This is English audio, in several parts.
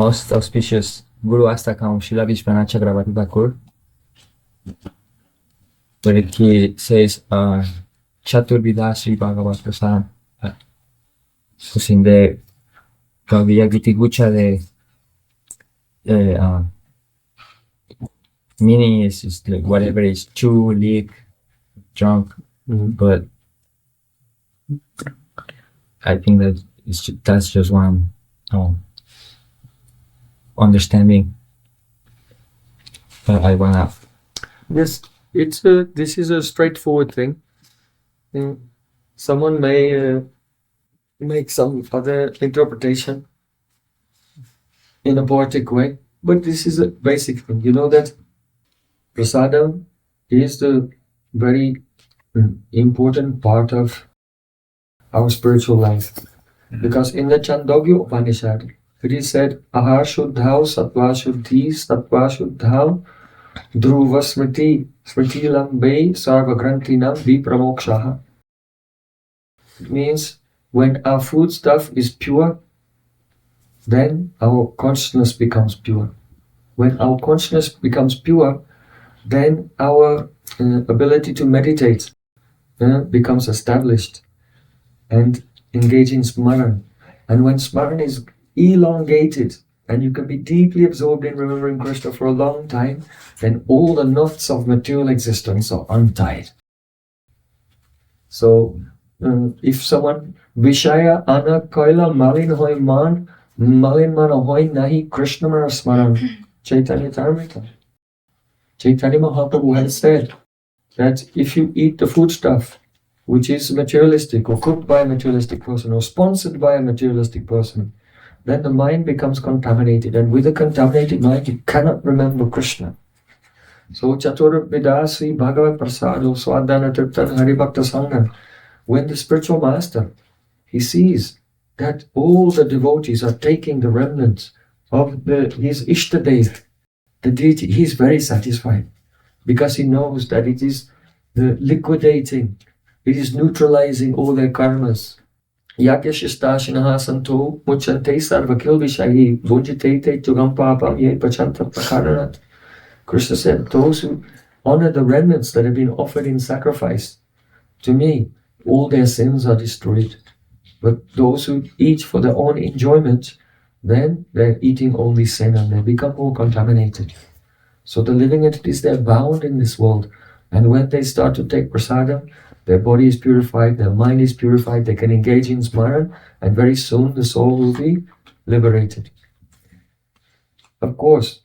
most auspicious Guru Astakam Srila Vishwanath Chakravarti Thakur, where he says Chaturvidha Sri Bhagavat Prasadam, pues in the Kavya Gitigucha the meaning is just like whatever is chew, lick, drunk, but I think that that's just one understanding that I wanna. Yes, this is a straightforward thing. Someone may make some other interpretation in a poetic way, but this is a basic thing. You know that Prasadam is the very important part of our spiritual life. Because in the Chandogya Upanishad, it is said, Ahar Shuddhau Sattva Shuddhi Sattva Shuddhau Dhruva Smriti Smriti Lambe Sarva Grantinam Vipramokshaha. It means when our food stuff is pure, then our consciousness becomes pure. When our consciousness becomes pure, then our ability to meditate becomes established and engage in smaran. And when smaran is elongated and you can be deeply absorbed in remembering Krishna for a long time, then all the knots of material existence are untied. So if someone Vishaya Ana Kaila Malin Hoy Man Malin Mana Hoy Nahi Krishna Mara Smaran Chaitanya Taramita. Chaitanya Mahaprabhu has said that if you eat the foodstuff which is materialistic or cooked by a materialistic person or sponsored by a materialistic person, then the mind becomes contaminated, and with a contaminated mind you cannot remember Krishna. So Chaturvidha Sri Bhagavat Prasado Swadhana Tirtan Haribhakta Sangha, when the spiritual master, he sees that all the devotees are taking the remnants of his Ishtadev, the deity, he is very satisfied because he knows that it is liquidating, it is neutralizing all their karmas. Yagyashistashinaha santo muchante sarvakil vishayi bhujitete tugam papam ye pachanta prakaranat. Krishna said, those who honor the remnants that have been offered in sacrifice to me, all their sins are destroyed. But those who eat for their own enjoyment, then they're eating only sin and they become more contaminated. So the living entities, they're bound in this world. And when they start to take prasadam, their body is purified, their mind is purified, they can engage in smaran, and very soon the soul will be liberated. Of course,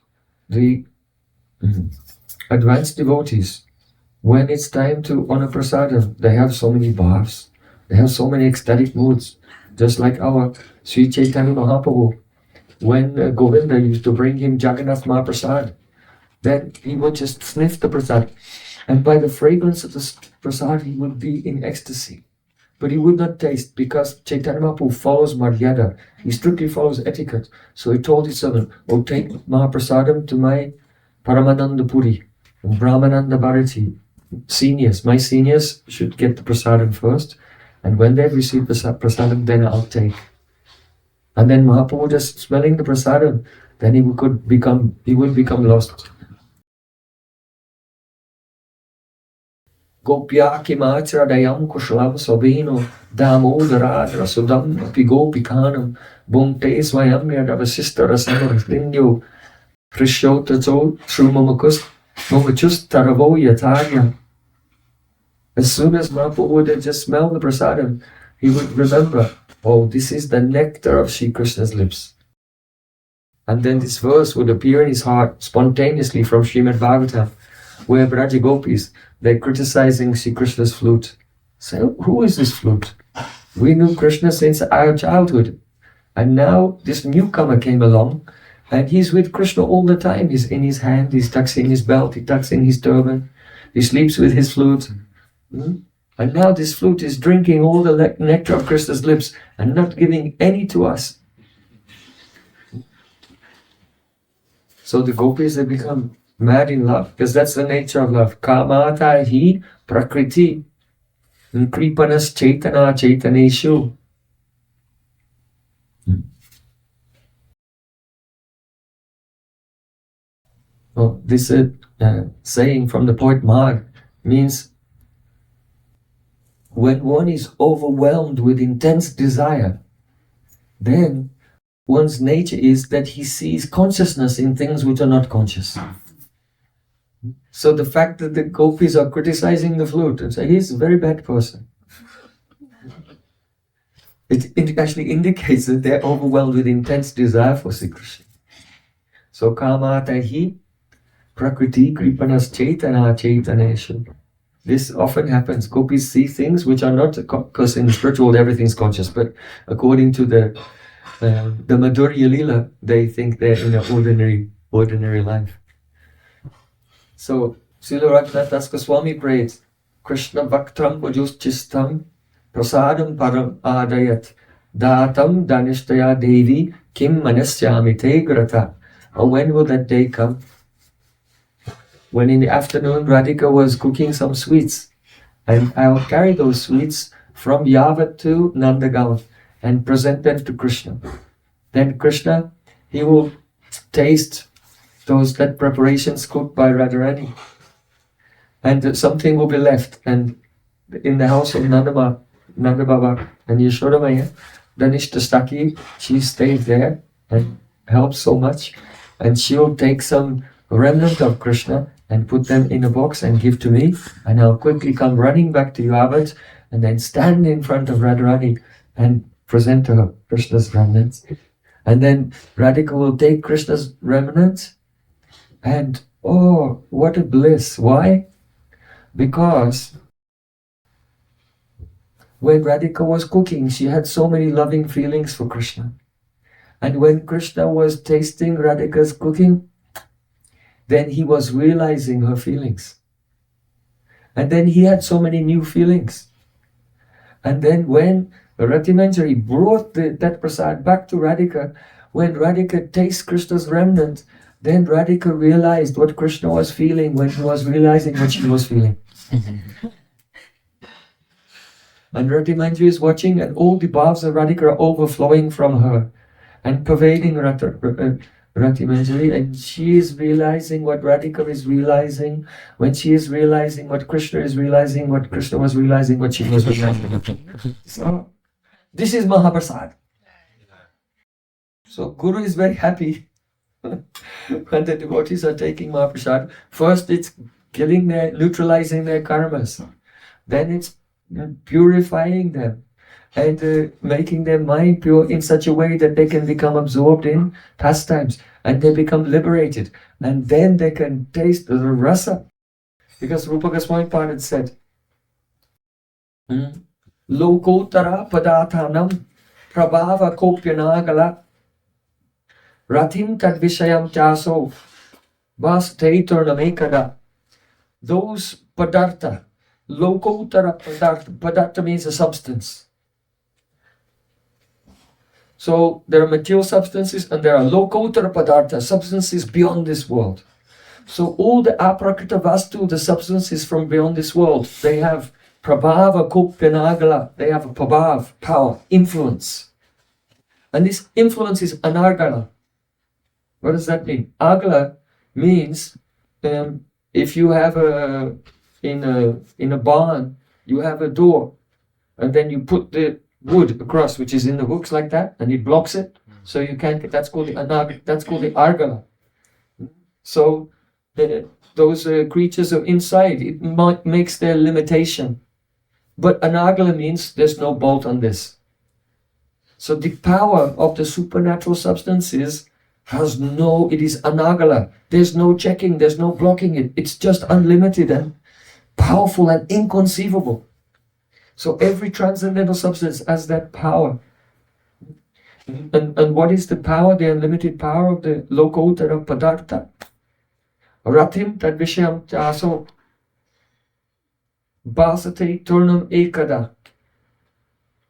the advanced devotees, when it's time to honor prasadam, they have so many bhavs, they have so many ecstatic moods, just like our Sri Chaitanya Mahaprabhu. When Govinda used to bring him Jagannath Mahaprasad, then he would just sniff the prasad, and by the fragrance of the prasad he would be in ecstasy. But he would not taste, because Chaitanya Mahaprabhu follows Maryada. He strictly follows etiquette. So he told his servant, oh, take Mahaprasadam to my Paramananda Puri and Brahmananda Bharati seniors. My seniors should get the prasadam first, and when they've received the prasadam, then I'll take. And then Mahaprabhu just smelling the prasadam, then he would become lost. Gopya kimachradayam kushlam sobhino damodaradra sudam api gopikanam bhunte swayam yadavasista rasamar lindyo prishyotato shrumamakus momachus taravo yatarya. As soon as Mahaprabhu would just smell the prasadam, he would remember, oh, this is the nectar of Shri Krishna's lips. And then this verse would appear in his heart spontaneously from Srimad Bhagavatam, where Braja Gopis, they're criticizing Shri Krishna's flute. Say, who is this flute? We knew Krishna since our childhood. And now this newcomer came along, and he's with Krishna all the time. He's in his hand, he tucks in his belt, he tucks in his turban, he sleeps with his flute. And now this flute is drinking all the nectar of Krishna's lips and not giving any to us. So the gopis, they become mad in love, because that's the nature of love. Kamata hi prakriti kripanas chaitana chaitaneshu. This saying from the poet Mar means when one is overwhelmed with intense desire, then one's nature is that he sees consciousness in things which are not conscious. So the fact that the gopis are criticizing the flute and say he's a very bad person, it actually indicates that they're overwhelmed with intense desire for Sri Krishna. So kamatahi prakriti kripanas chaitana chaitaneshu. This often happens. Gopis see things which are not, because in spiritual world everything's conscious, but according to the Madhurya Lila, they think they're in an ordinary life. So Srila Raghunath Goswami prays, Krishna Bhaktram Vajuschistam Prasadam Param Adayat Datam Danishtaya Devi Kim Manasyami Te Grata. When will that day come? When in the afternoon Radhika was cooking some sweets, and I'll carry those sweets from Yavat to Nandagaon and present them to Krishna. Then Krishna, he will taste that preparations cooked by Radharani, and something will be left. And in the house of Nanda Baba and Yashoda Maya, Danishta Staki, she stayed there and helped so much, and she'll take some remnant of Krishna and put them in a box and give to me, and I'll quickly come running back to Yavat and then stand in front of Radharani and present to her Krishna's remnants. And then Radhika will take Krishna's remnants, and oh, what a bliss. Why? Because when Radhika was cooking, she had so many loving feelings for Krishna. And when Krishna was tasting Radhika's cooking, then he was realizing her feelings. And then he had so many new feelings. And then when Rati Manjari brought that prasad back to Radhika, when Radhika tastes Krishna's remnant, then Radhika realized what Krishna was feeling when he was realizing what she was feeling. And Rati Manjari is watching, and all the bhavs of Radhika are overflowing from her and pervading Rati Manjari, and she is realizing what Radhika is realizing when she is realizing what Krishna is realizing, what Krishna was realizing, what she was realizing. So, this is Mahaprasad. So Guru is very happy when the devotees are taking Mahaprasad. First it's neutralizing their karmas. Then it's purifying them and making their mind pure in such a way that they can become absorbed in pastimes and they become liberated. And then they can taste the rasa. Because Rupa Goswami Pandit said, Lokotara padathanam prabhava kopyanagala rathim tad vishayam chaso vasataitornamekada. Those padartha, lokotara padartha means a substance. So there are material substances and there are lokotara padartha, substances beyond this world. So all the aprakrita vastu, the substances from beyond this world, they have prabhava kopyanagala, they have a prabhav, power, influence. And this influence is anargala. What does that mean? Agala means if you have in a barn, you have a door, and then you put the wood across, which is in the hooks like that, and it blocks it, so you can't. That's called the argala. So those creatures are inside. It makes their limitation. But anargala means there's no bolt on this. So the power of the supernatural substances it is anargala. There's no checking, there's no blocking it. It's just unlimited and powerful and inconceivable. So every transcendental substance has that power. And what is the power, the unlimited power of the lokotara padartha? Ratim tad vishayam chaso basate turnam ekada.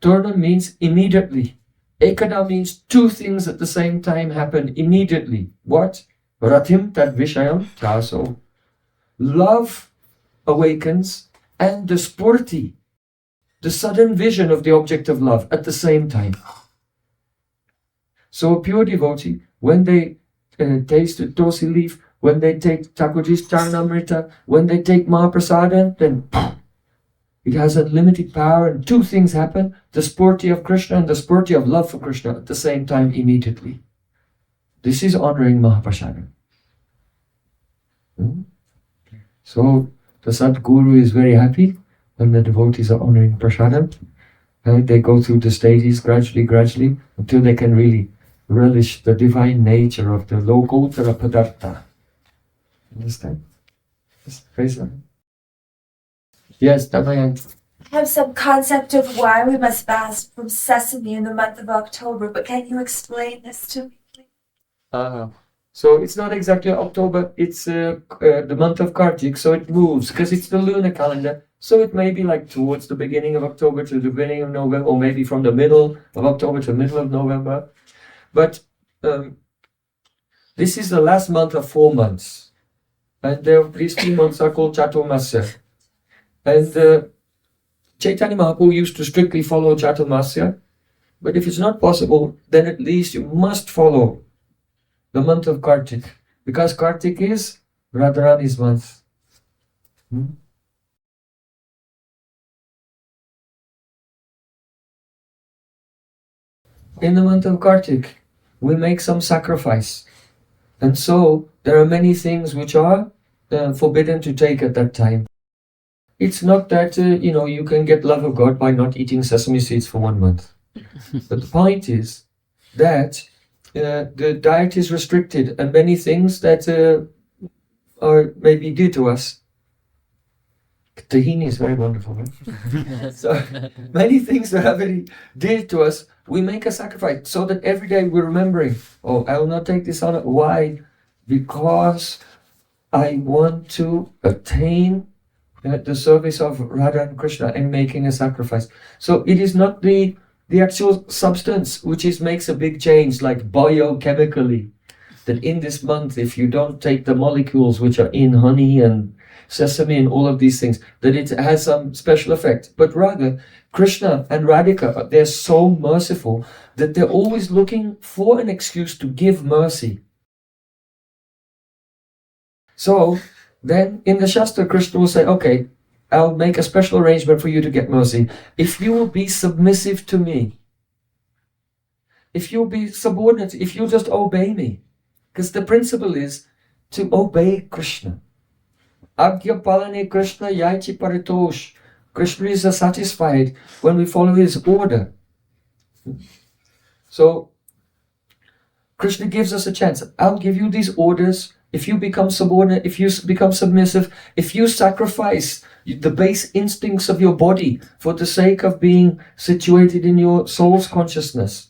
Turnam means immediately. Ekada means two things at the same time happen immediately. What? Ratim tad vishayam chaso. Love awakens and the spurti, the sudden vision of the object of love at the same time. So a pure devotee, when they taste the tulsi leaf, when they take Thakurji's Charanamrita, when they take Mahaprasadam, then it has unlimited power, and two things happen: the spurti of Krishna and the spurti of love for Krishna at the same time immediately. This is honoring Mahaprasadam. So the Sadguru is very happy when the devotees are honoring Prasadam, and they go through the stages gradually, until they can really relish the divine nature of the Lokotara Padartha. Understand? Yes, praise them. Yes, Damayan. I have some concept of why we must fast from sesame in the month of October, but can you explain this to me, please? So it's not exactly October, it's the month of Kartik, so it moves because it's the lunar calendar. So it may be like towards the beginning of October to the beginning of November, or maybe from the middle of October to the middle of November. But this is the last month of 4 months. And these 2 months are called Chaturmasya. And Chaitanya Mahaprabhu used to strictly follow Chaturmasya. But if it's not possible, then at least you must follow the month of Kartik. Because Kartik is Radharani's month. In the month of Kartik, we make some sacrifice. And so, there are many things which are forbidden to take at that time. It's not that, you can get love of God by not eating sesame seeds for 1 month. But the point is that the diet is restricted, and many things that are maybe due to us. Tahini is very wonderful, right? So many things that are very dear to us, we make a sacrifice so that every day we're remembering, oh, I will not take this on. Why? Because I want to attain the service of Radha and Krishna and making a sacrifice. So it is not the actual substance which makes a big change, like biochemically, that in this month, if you don't take the molecules which are in honey and sesame and all of these things, that it has some special effect. But rather, Krishna and Radhika, they're so merciful that they're always looking for an excuse to give mercy. So then in the Shastra, Krishna will say, okay, I'll make a special arrangement for you to get mercy. If you will be submissive to me, if you'll be subordinate, if you'll just obey me. Because the principle is to obey Krishna. Agya palane Krishna yaichi paritosh. Krishna is satisfied when we follow his order. So Krishna gives us a chance. I'll give you these orders. If you become subordinate, if you become submissive, if you sacrifice the base instincts of your body for the sake of being situated in your soul's consciousness,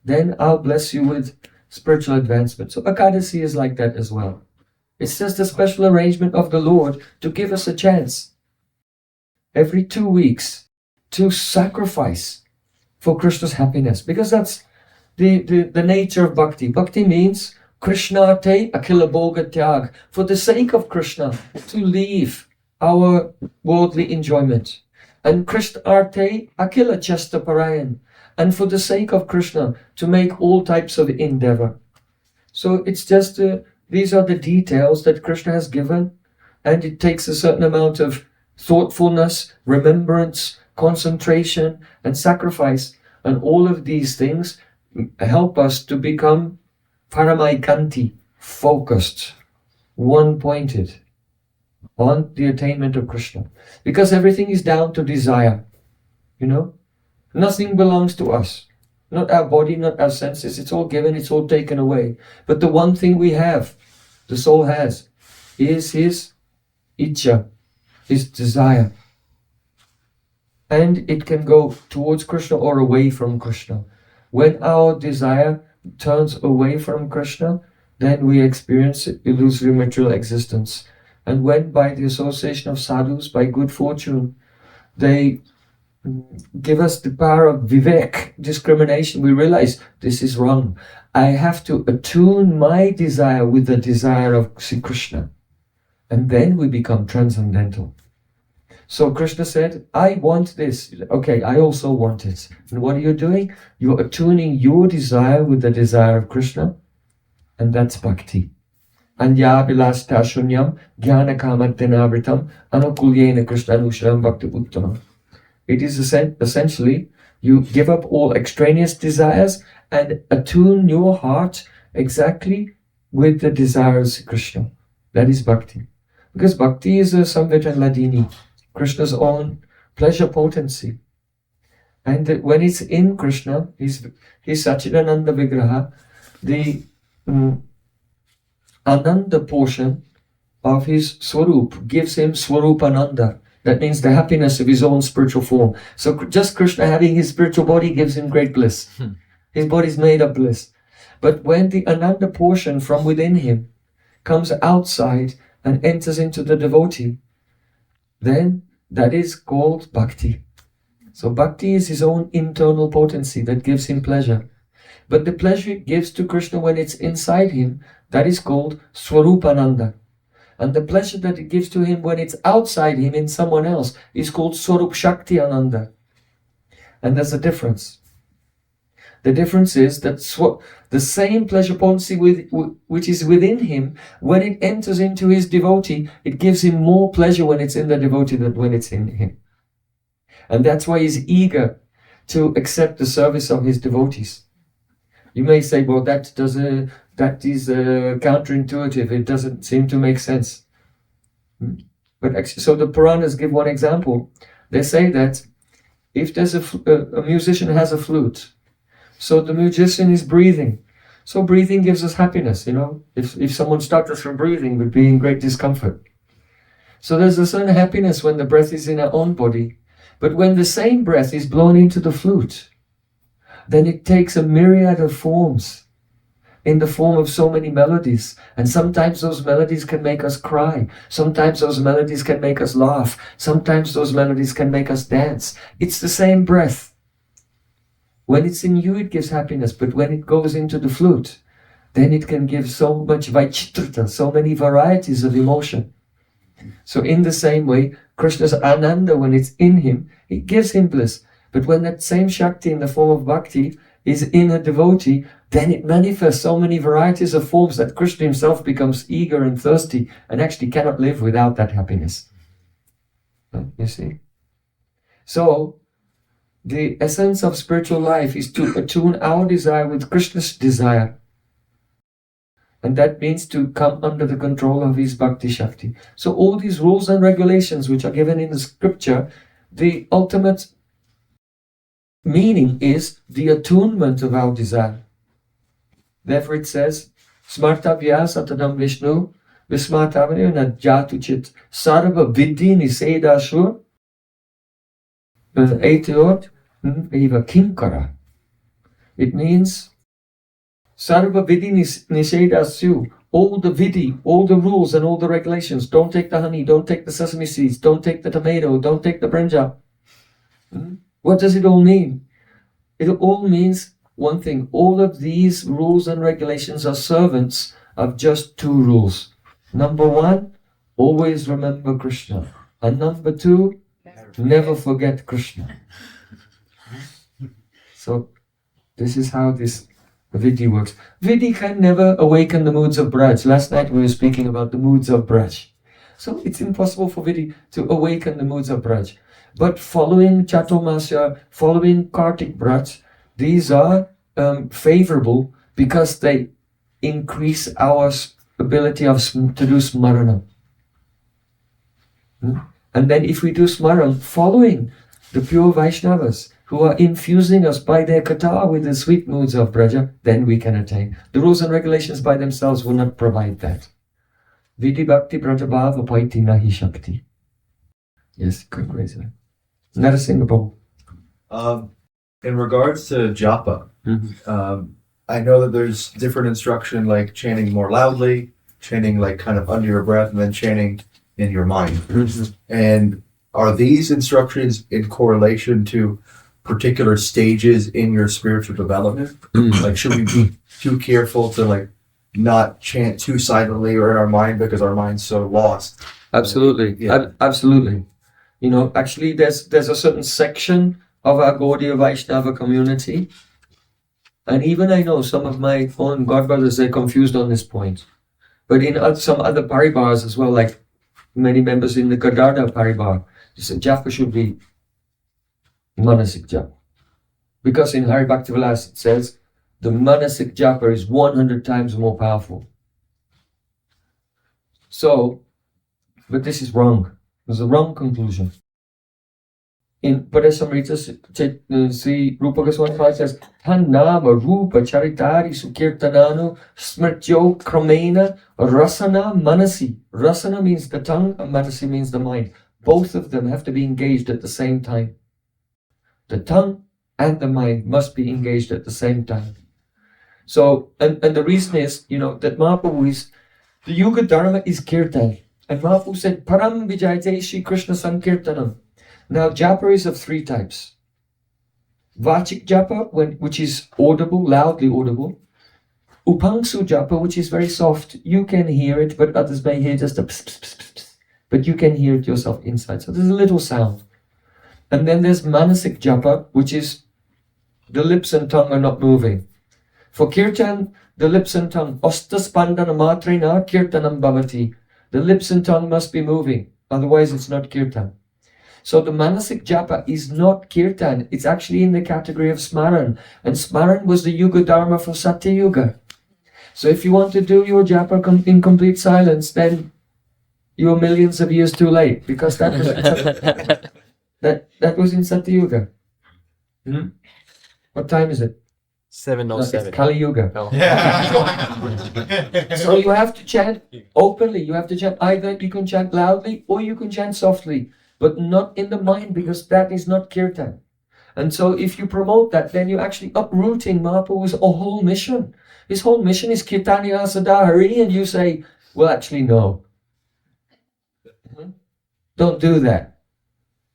then I'll bless you with spiritual advancement. So Ekadasi is like that as well. It's just a special arrangement of the Lord to give us a chance every 2 weeks to sacrifice for Krishna's happiness, because that's the nature of bhakti. Bhakti means Krishna te akila bhoga tyag, for the sake of Krishna to leave our worldly enjoyment, and Krishna arte akila chesta parayan, and for the sake of Krishna to make all types of endeavor. So it's just these are the details that Krishna has given, and it takes a certain amount of thoughtfulness, remembrance, concentration, and sacrifice, and all of these things help us to become paramaikanti, focused, one-pointed on the attainment of Krishna. Because everything is down to desire, Nothing belongs to us. Not our body, not our senses. It's all given, it's all taken away. But the one thing we have, the soul has, is his ichcha, his desire. And it can go towards Krishna or away from Krishna. When our desire turns away from Krishna, then we experience illusory material existence. And when by the association of sadhus, by good fortune, they give us the power of vivek, discrimination, we realize this is wrong. I have to attune my desire with the desire of Sri Krishna. And then we become transcendental. So Krishna said, I want this. Okay, I also want it. And what are you doing? You're attuning your desire with the desire of Krishna. And that's bhakti. Andyabilasta shunyam jnana kamadinavritam anukulyena krishnanushram bhakti uttamam. It is essentially you give up all extraneous desires and attune your heart exactly with the desires of Krishna. That is bhakti. Because bhakti is a Samveta Ladini, Krishna's own pleasure potency. And when it's in Krishna, his Sachidananda Vigraha, the Ananda portion of his Swarup gives him Swarupananda. That means the happiness of his own spiritual form. So just Krishna having his spiritual body gives him great bliss. His body is made of bliss. But when the Ananda portion from within him comes outside and enters into the devotee, then that is called bhakti. So bhakti is his own internal potency that gives him pleasure. But the pleasure it gives to Krishna when it's inside him, that is called Swarupananda. And the pleasure that it gives to him when it's outside him in someone else is called Swarup Shakti Ananda. And there's a difference. The difference is that the same pleasure potency which is within him, when it enters into his devotee, it gives him more pleasure when it's in the devotee than when it's in him. And that's why he's eager to accept the service of his devotees. You may say, well, that is counterintuitive. It doesn't seem to make sense. But actually, so the Puranas give one example. They say that if there's a musician has a flute, so the musician is breathing. So breathing gives us happiness, you know. If someone stopped us from breathing, we'd be in great discomfort. So there's a certain happiness when the breath is in our own body. But when the same breath is blown into the flute, then it takes a myriad of forms in the form of so many melodies. And sometimes those melodies can make us cry. Sometimes those melodies can make us laugh. Sometimes those melodies can make us dance. It's the same breath. When it's in you, it gives happiness. But when it goes into the flute, then it can give so much vaichitrata, so many varieties of emotion. So in the same way, Krishna's Ananda, when it's in him, it gives him bliss. But when that same Shakti in the form of Bhakti is in a devotee, then it manifests so many varieties of forms that Krishna himself becomes eager and thirsty and actually cannot live without that happiness. You see? So, the essence of spiritual life is to attune our desire with Krishna's desire. And that means to come under the control of his Bhakti Shakti. So all these rules and regulations which are given in the scripture, the ultimate meaning is the attunement of our desire. Therefore it says, Smartavya Satadam Vishnu Vismatavanya Najatu Chit Sarva Vidhi Nisedashur Aitiot Eva Kinkara. It means Sarva Vidhi Nisedasyu, all the vidhi, all the rules and all the regulations. Don't take the honey, don't take the sesame seeds, don't take the tomato, don't take the brinjal. What does it all mean? It all means one thing. All of these rules and regulations are servants of just two rules. Number one, always remember Krishna. And number two, never forget Krishna. So this is how this Vidhi works. Vidhi can never awaken the moods of Braj. Last night we were speaking about the moods of Braj. So it's impossible for Vidhi to awaken the moods of Braj. But following Chaturmasya, following Kartik Braj, these are favorable because they increase our ability to do Smarana. And then if we do Smaran following the pure Vaishnavas, who are infusing us by their katha with the sweet moods of Braja, then we can attain. The rules and regulations by themselves will not provide that. Vidhi Bhakti Brajabhava Paiti Nahi Shakti. Yes, congratulations. Narasimha. In regards to Japa, I know that there's different instruction like chanting more loudly, chanting like kind of under your breath, and then chanting in your mind. And are these instructions in correlation to particular stages in your spiritual development? Like, should we be too careful to like not chant too silently or in our mind because our mind's so lost? Absolutely. Yeah. Absolutely. You know, actually there's a certain section of our Gaudiya Vaishnava community, and even I know some of my own godbrothers, they're confused on this point. But in some other paribars as well, like many members in the Gadada paribar, they said japa should be manasik japa. Because in Hari Bhakti Vilas it says the manasik japa is 100 times more powerful. So, but this is wrong. It's a wrong conclusion. In Padasamrita, Sri Rupa Goswami says, Nama Rupa Charitari Sukirtananu Smirtyo Kramena Rasana Manasi. Rasana means the tongue and Manasi means the mind. Both of them have to be engaged at the same time. The tongue and the mind must be engaged at the same time. So, and the reason is, that Mahaprabhu is, the Yuga Dharma is Kirtan. And Mahaprabhu said, Param Vijayate Shri Krishna Sankirtanam. Now, japa is of three types. Vachik japa, which is audible, loudly audible. Upangsu japa, which is very soft. You can hear it, but others may hear just a pss, pss, pss, pss, pss. But you can hear it yourself inside. So there's a little sound. And then there's manasik japa, which is the lips and tongue are not moving. For kirtan, the lips and tongue, ostaspandana matrina kirtanam bhavati. The lips and tongue must be moving, otherwise it's not kirtan. So the manasik japa is not kirtan, it's actually in the category of smaran. And smaran was the yuga dharma for Satya Yuga. So if you want to do your japa in complete silence, then you're millions of years too late, because that was that was in Satya Yuga. What time is it? 7:07. It's Kali Yuga. Oh. So you have to chant openly. You have to chant either you can chant loudly or you can chant softly, but not in the mind, because that is not kirtan. And so if you promote that, then you're actually uprooting Mahaprabhu's whole mission. His whole mission is Kirtaniya Sadahari, and you say, well, actually, no. Don't do that.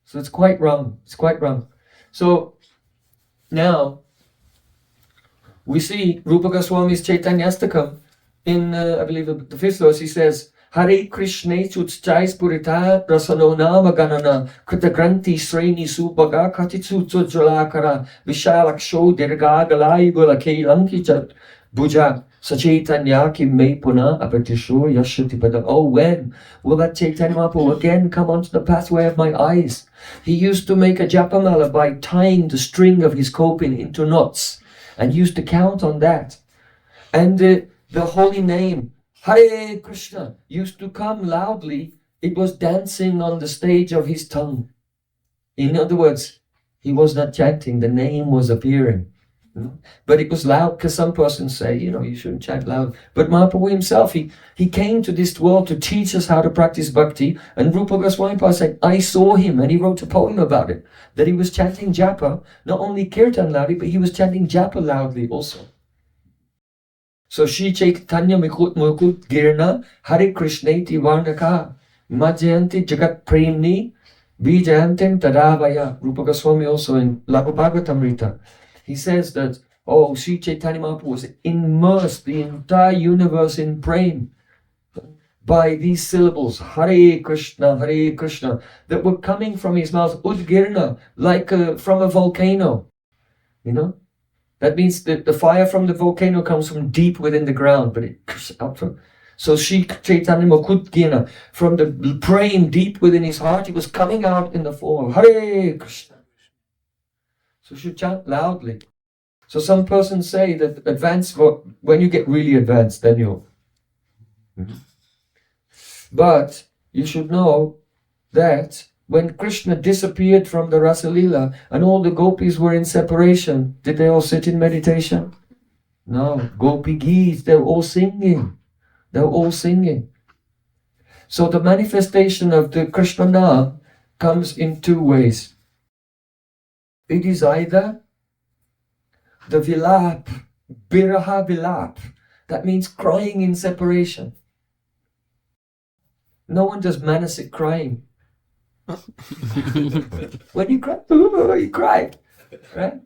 So it's quite wrong. It's quite wrong. So now we see Rupa Goswami's Chaitanyastakam in, I believe, the 5th verse. He says, Hare Krishna Chutchais Purita Rasano Nama Ganana Kritagranti Sreni Subhaga Katitsu Jalakara Vishalaksho Dirga Galai Gulake Lanki Bhuja Sachaitanya Ki Me Puna Apatisho Yashati Pada. Oh, when will that Chaitanya Mahaprabhu again come onto the pathway of my eyes? He used to make a japamala by tying the string of his kopin into knots, and used to count on that. And the holy name, Hare Krishna, used to come loudly. It was dancing on the stage of his tongue. In other words, he was not chanting, the name was appearing. But it was loud, because some persons say, you shouldn't chant loud. But Mahaprabhu himself, he came to this world to teach us how to practice bhakti. And Rupa Goswami said, I saw him, and he wrote a poem about it, that he was chanting japa, not only kirtan loudly, but he was chanting japa loudly also. So Shri Chaitanya Mukut Girna Hare Krishneti Varnaka Madhyanti Jagat Premni Vijayantim Tadavaya. Rupa Goswami also in Laghu Bhagavatamrita. He says that, Sri Chaitanya Mahaprabhu was immersed the entire universe in Prem by these syllables, Hare Krishna, that were coming from his mouth, Udgirna, like from a volcano. That means that the fire from the volcano comes from deep within the ground, but it comes out from. So Sri Chaitanya Mukut from the Prem deep within his heart, he was coming out in the form of Hare Krishna. So you should chant loudly. So some persons say that when you get really advanced, then you'll. But you should know that when Krishna disappeared from the Rasa Leela and all the gopis were in separation, did they all sit in meditation? No. Gopi Geet, they're all singing. They're all singing. So the manifestation of the Krishna Nam comes in two ways. It is either the vilap, biraha vilap, that means crying in separation. No one does manasik crying. When you cry, you cry, right?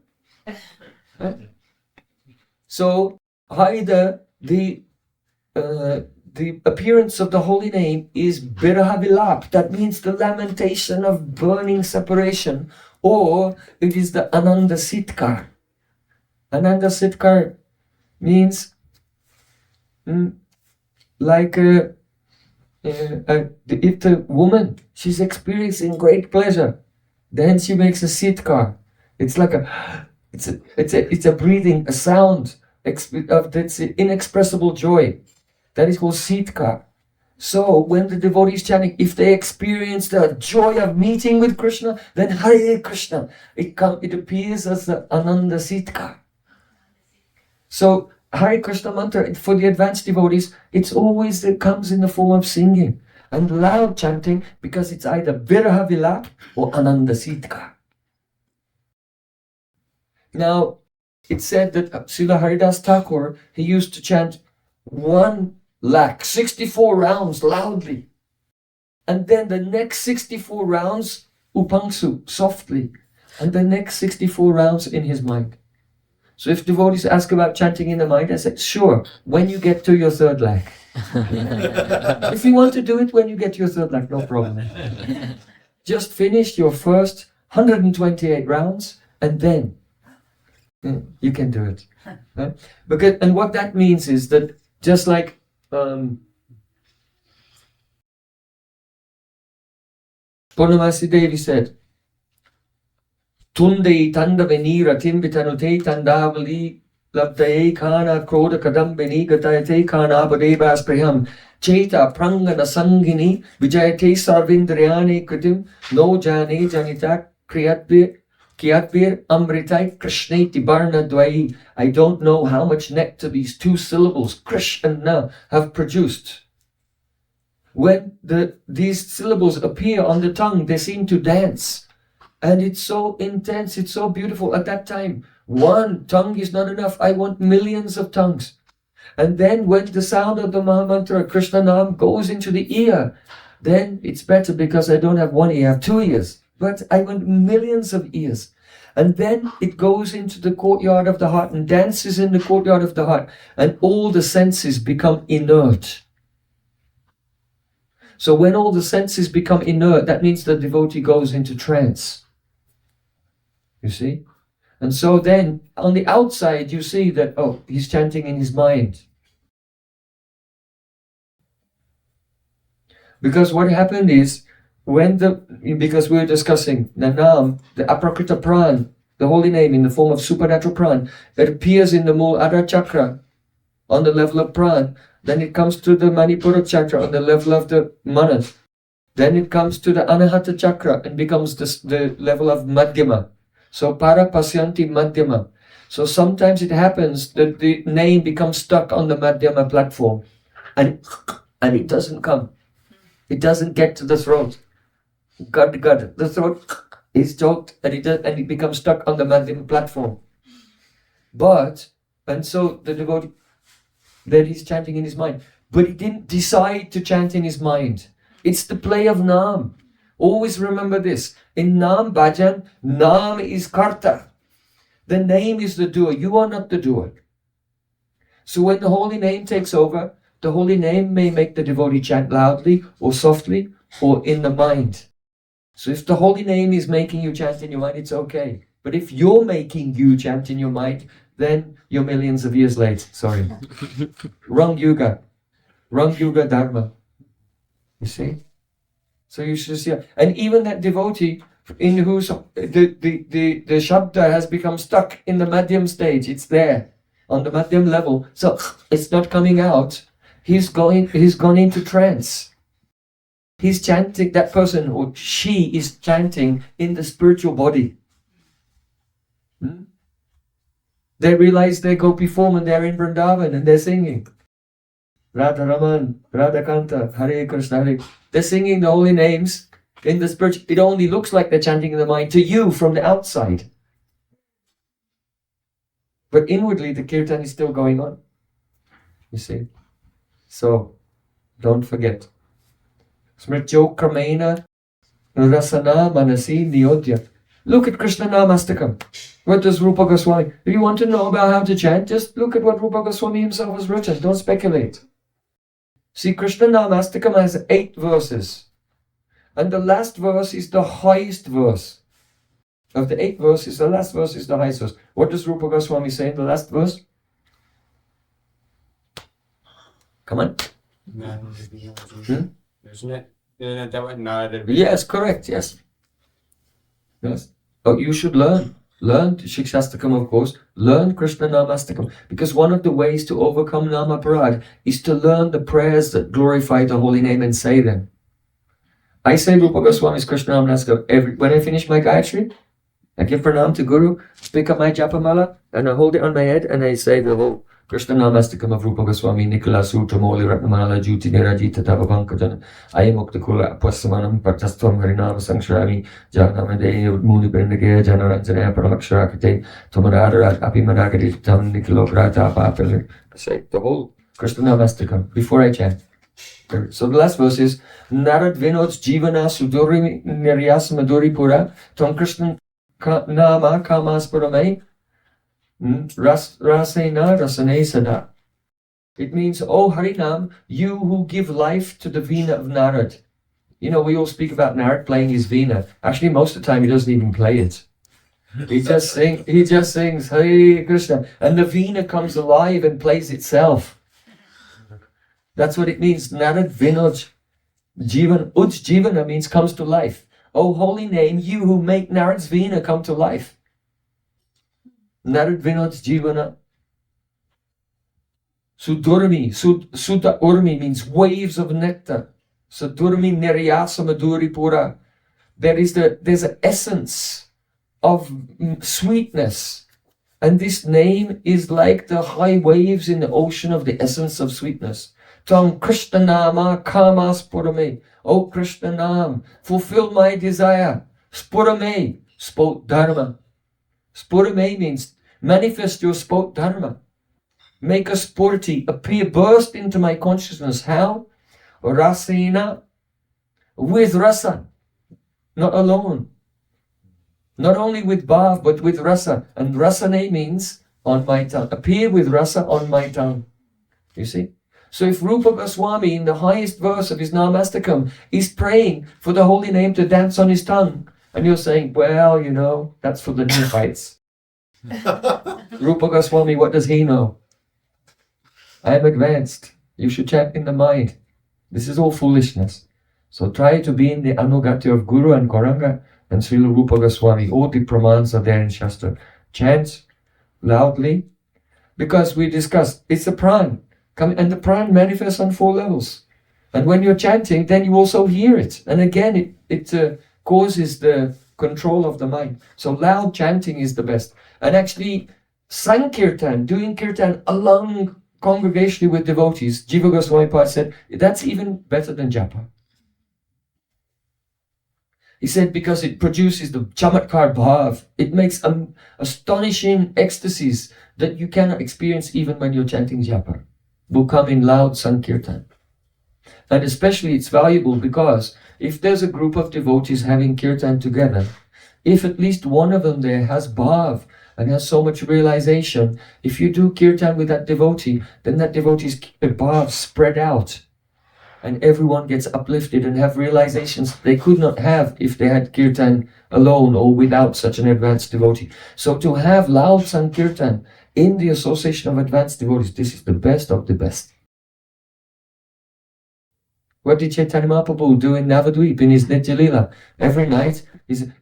So either the appearance of the holy name is biraha vilap, that means the lamentation of burning separation, or it is the Ananda Sitkar. Ananda Sitkar means like if the woman, she's experiencing great pleasure, then she makes a sitkar. It's like it's a breathing, a sound of that's inexpressible joy. That is called sitkar. So when the devotee is chanting, if they experience the joy of meeting with Krishna, then Hare Krishna. It appears as the Ananda Sitkar. So Hare Krishna mantra for the advanced devotees, it comes in the form of singing and loud chanting, because it's either Viraha Vilap or Ananda Sitkar. Now, it's said that Srila Haridas Thakur, he used to chant 1,64 rounds loudly. And then the next 64 rounds, upangsu, softly. And the next 64 rounds in his mind. So if devotees ask about chanting in the mind, I said, sure, when you get to your third lakh. If you want to do it when you get to your third lakh, no problem. Just finish your first 128 rounds and then you can do it. Right? And what that means is that just like Purnamasi Devi said, Tunde tanda venira timbitanute tandavali labdae kana kroda kadambini gatayate kana abadevas priham cheta prangana sangini vijayate sarvindriyane kritim no jane janita Kiatvir amritai krishneti barna dvai. I don't know how much nectar these two syllables, krish and na, have produced. When these syllables appear on the tongue, they seem to dance. And it's so intense, it's so beautiful. At that time, one tongue is not enough. I want millions of tongues. And then when the sound of the Mahamantra, Krishna Nam, goes into the ear, then it's better because I don't have one ear, I have 2 ears. But I want millions of ears. And then it goes into the courtyard of the heart and dances in the courtyard of the heart. And all the senses become inert. So when all the senses become inert, that means the devotee goes into trance. You see? And so then, on the outside, you see that, oh, he's chanting in his mind. Because what happened is, because we were discussing Nanam, the Aprakrita Pran, the holy name in the form of supernatural Pran, it appears in the Muladhara Chakra on the level of Pran. Then it comes to the Manipura Chakra on the level of the Manas. Then it comes to the Anahata Chakra and becomes the level of Madhyama. So Parapasyanti Madhyama. So sometimes it happens that the name becomes stuck on the Madhyama platform and it doesn't come. It doesn't get to the throat. Gud. The throat is choked and it becomes stuck on the Madhyama platform. And so the devotee, that he's chanting in his mind. But he didn't decide to chant in his mind. It's the play of Naam. Always remember this. In Naam Bhajan, Naam is Karta. The name is the doer. You are not the doer. So when the holy name takes over, the holy name may make the devotee chant loudly or softly or in the mind. So if the holy name is making you chant in your mind, it's okay. But if you're making you chant in your mind, then you're millions of years late. Sorry. Wrong yuga. Wrong yuga dharma. You see? So you should see. And even that devotee in whose the shabda has become stuck in the madhyam stage, it's there on the madhyam level. So it's not coming out. He's gone into trance. He's chanting, that person or she is chanting in the spiritual body. They realize they go perform and they're in Vrindavan and they're singing. Radha Raman, Radha Kanta, Hare Krishna, Hare. They're singing the holy names in the spiritual. It only looks like they're chanting in the mind to you from the outside. But inwardly the kirtan is still going on. You see? So, don't forget. Smrityo Kramena Rasana Manasi Niyodya. Look at Krishna Namastakam. What does Rupa Goswami? If you want to know about how to chant, just look at what Rupa Goswami himself has written. Don't speculate. See, Krishna Namastakam has 8 verses. And the last verse is the highest verse. Of the 8 verses, the last verse is the highest verse. What does Rupa Goswami say in the last verse? Come on. Isn't it? Isn't that what Narada? Yes, correct, yes. Yes. Oh, you should learn. Learn Shikshastakam, of course. Learn Krishna Namastakam. Because one of the ways to overcome Namaparad is to learn the prayers that glorify the holy name and say them. I say Rupa Goswami's Krishna Namastakam when I finish my Gayatri. I give pranam to Guru, pick up my Japa mala, and I hold it on my head, and I say the whole Krishna Namastakam of Rupa Goswami, Nikala Sutra Moli Ratnamala Juti Nirajita Tavapankajan, Ayamuktakula Apwasamanam Patastvam Harinama Sangsharami, Janamade Muni Brindagaya, Janaranjana Paramaksharakate, Tomadara Apimanagadi Tam Nikalo Grata Papel. Say the whole Krishna Namastakam before I chant. So the last verse is Narad Vinod's Jivana Suduri Niryas Madhuri Pura, Tom Krishna Nama Kamas Puramai. Rasena Rasane Sada. It means, oh Harinam, you who give life to the Veena of Narad. You know, we all speak about Narad playing his Veena. Actually, most of the time he doesn't even play it. He just sings Hare Krishna, and the Veena comes alive and plays itself. That's what it means. Narad Vinod Jivan. Uj Jivana means comes to life. Oh holy name, you who make Narad's Veena come to life. Narad Vinod Jivana. Sudurmi. Sudha Urmi means waves of nectar. Sudurmi Niryasa Madhuri Pura. There's an essence of sweetness. And this name is like the high waves in the ocean of the essence of sweetness. Tam Krishna Nama Kamas Purame. O Krishna Nam, fulfill my desire. Spurame, spoke Dharma. Spurame means manifest your spoke Dharma. Make a spurti, appear, burst into my consciousness. How? Rasena, with rasa, not alone. Not only with bhav, but with rasa. And rasane means on my tongue. Appear with rasa on my tongue. You see? So if Rupa Goswami in the highest verse of his Namastakam is praying for the holy name to dance on his tongue, and you're saying, well, you know, that's for the neophytes. Rupa Goswami, what does he know? I am advanced. You should chant in the mind. This is all foolishness. So try to be in the Anugati of Guru and Gauranga and Srila Rupa Goswami. All the pramans are there in Shastra. Chant loudly, because we discussed, it's a pran. And the pran manifests on 4 levels. And when you're chanting, then you also hear it. And again, it causes the control of the mind. So loud chanting is the best. And actually, Sankirtan, doing kirtan along congregationally with devotees, Jiva Goswami Pad said, that's even better than japa. He said because it produces the chamatkar bhav. It makes astonishing ecstasies that you cannot experience even when you're chanting japa. Will come in loud sankirtan. And especially it's valuable because if there's a group of devotees having kirtan together, if at least one of them there has bhav and has so much realization, if you do kirtan with that devotee, then that devotee's bhav spread out and everyone gets uplifted and have realizations they could not have if they had kirtan alone or without such an advanced devotee. So to have loud sankirtan in the association of advanced devotees, this is the best of the best. What did Chaitanya Mahaprabhu do in Navadvip in his Nitya Leela?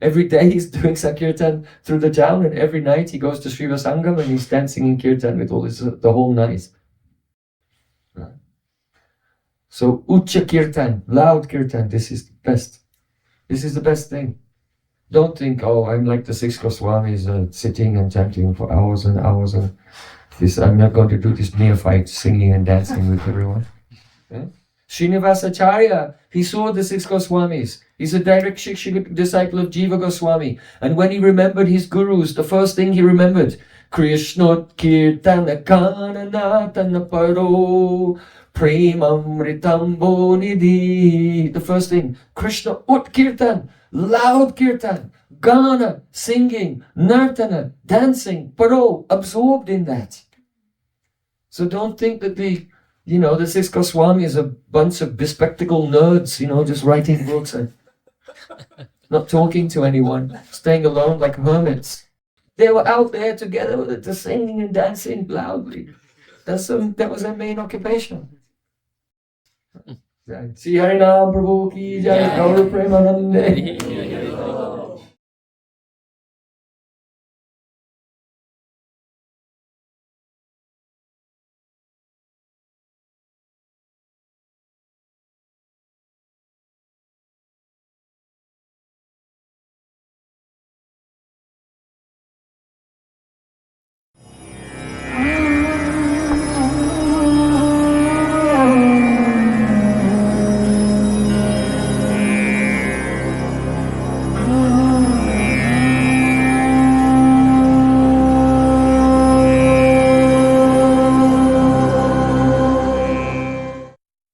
Every day he's doing Sankirtan through the town, and every night he goes to Sriva Sangam and he's dancing in Kirtan with all this the whole night. Right. So Ucha Kirtan, loud Kirtan, this is the best. This is the best thing. Don't think, oh, I'm like the 6 Goswamis sitting and chanting for hours and hours and this. I'm not going to do this neophyte singing and dancing with everyone. Yeah? Srinivasacharya, he saw the 6 Goswamis. He's a direct Shikshika disciple of Jiva Goswami. And when he remembered his gurus, the first thing he remembered, Krishna Kirtana Kananatana Paro Premamritambo Nidhi. The first thing, Krishna Ut Kirtan, loud Kirtan, Gana, singing, Nartana, dancing, Paro, absorbed in that. So don't think that the 6 Goswami is a bunch of bespectacled nerds, just writing books and not talking to anyone, staying alone like hermits. They were out there together with it, singing and dancing loudly. That was their main occupation. Jai. Sri Harinam Prabhu ki jai. Gaur Premanande.